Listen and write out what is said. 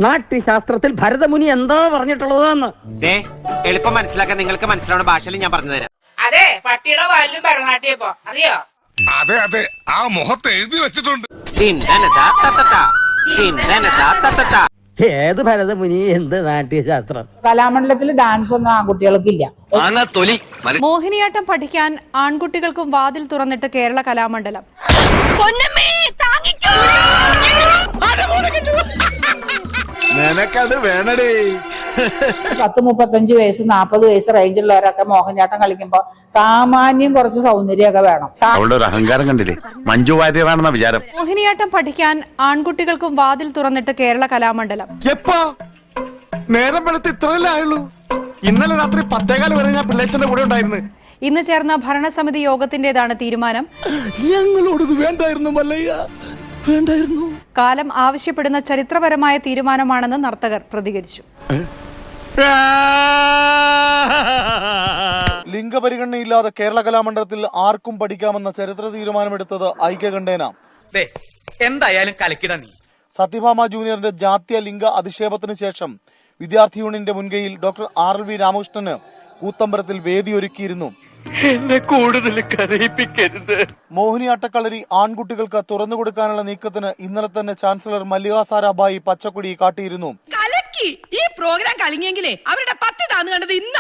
നാട്യശാസ്ത്രത്തിൽ ഭരതമുനി എന്താ പറഞ്ഞിട്ടുള്ളതെന്ന് എളുപ്പം മനസ്സിലാക്കാൻ നിങ്ങൾക്ക് മനസ്സിലാവുന്ന ഭാഷയിൽ ഞാൻ പറഞ്ഞു തരാം. അതെ, പട്ടിയുടെ വാലിലും ഭരതനാട്യപ്പോ അറിയോ? അതെ അതെ, ആ മുഖത്ത് എഴുതി വെച്ചിട്ടുണ്ട്. ഏത് ഭരതമുനി, എന്ത് നാട്യശാസ്ത്രം? കലാമണ്ഡലത്തിൽ ഡാൻസ് ഒന്നും ആൺകുട്ടികൾക്കില്ല. മോഹിനിയാട്ടം പഠിക്കാൻ ആൺകുട്ടികൾക്കും വാതിൽ തുറന്നിട്ട് കേരള കലാമണ്ഡലം. നിനക്കത് വേണടേ. 10-35 വയസ്സ് 40 വയസ്സ് റേഞ്ചുള്ളവരൊക്കെ മോഹിനിയാട്ടം കളിക്കുമ്പോ സാമാന്യം കുറച്ച് സൗന്ദര്യമൊക്കെ വേണം. അവളുടെ ഒരു അഹങ്കാരം കണ്ടില്ലേ, മഞ്ജു വാര്യറാണെന്ന വിചാരം. മോഹിനിയാട്ടം പഠിക്കാൻ ആൺകുട്ടികൾക്കും വാതിൽ തുറന്നിട്ട് കേരള കലാമണ്ഡലം. എപ്പോ നേരം വെളുത്ത് ഇത്രയല്ലേ ആയുള്ളൂ? ഇന്നലെ രാത്രി 10:15 വരെ ഞാൻ പിള്ളേച്ചന്റെ കൂടെ ഉണ്ടായിരുന്നു. ഇന്ന് ചേർന്ന ഭരണസമിതി യോഗത്തിന്റേതാണ് തീരുമാനം. ഞങ്ങളോടത് വേണ്ടായിരുന്നു മല്ലയ്യ, വേണ്ടായിരുന്നു. കാലം ആവശ്യപ്പെടുന്ന ചരിത്രപരമായ തീരുമാനമാണെന്ന് നർത്തകർ പ്രതികരിച്ചു. ലിംഗപരിഗണനയില്ലാതെ കേരള കലാമണ്ഡലത്തിൽ ആർക്കും പഠിക്കാമെന്ന ചരിത്ര തീരുമാനമെടുത്തത് ഐക്യകണ്ഠേന. എന്തായാലും കലക്കിട നീ. സത്യഭാമ ജൂനിയറിന്റെ ജാത്യ ലിംഗ അധിക്ഷേപത്തിന് ശേഷം വിദ്യാർത്ഥി യൂണിയന്റെ മുൻകൈയിൽ ഡോക്ടർ RLV രാമകൃഷ്ണന് കൂത്തമ്പലത്തിൽ വേദിയൊരുക്കിയിരുന്നു. എന്നെ കൂടുതൽ കരയിപ്പിക്കരുത്. മോഹിനിയാട്ടക്കളരി ആൺകുട്ടികൾക്ക് തുറന്നുകൊടുക്കാനുള്ള നീക്കത്തിന് ഇന്നലെ തന്നെ ചാൻസലർ മല്ലിക സാരാഭായി പച്ചക്കൊടി കാട്ടിയിരുന്നു. ഈ പ്രോഗ്രാം കളിഞ്ഞെങ്കിലേ അവരുടെ 10 താന്ന് കണ്ടത് ഇന്ന